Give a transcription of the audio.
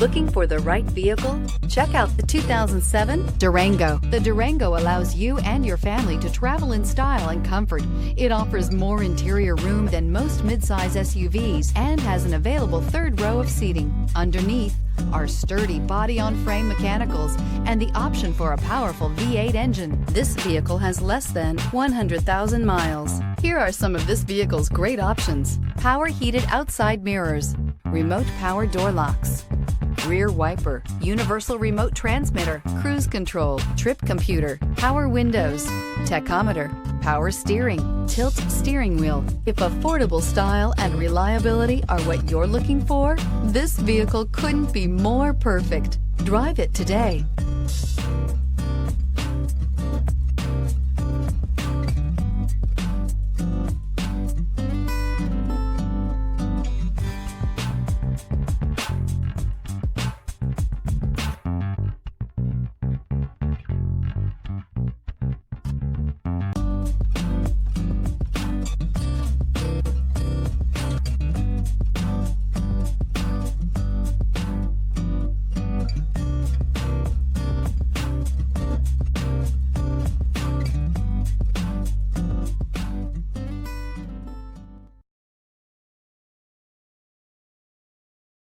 Looking for the right vehicle? Check out the 2007 Durango. The Durango allows you and your family to travel in style and comfort. It offers more interior room than most midsize SUVs and has an available third row of seating. Underneath are sturdy body-on-frame mechanicals and the option for a powerful V8 engine. This vehicle has less than 100,000 miles. Here are some of this vehicle's great options: power heated outside mirrors, remote power door locks, rear wiper, universal remote transmitter, cruise control, trip computer, power windows, tachometer, power steering, tilt steering wheel. If affordable style and reliability are what you're looking for, this vehicle couldn't be more perfect. Drive it today.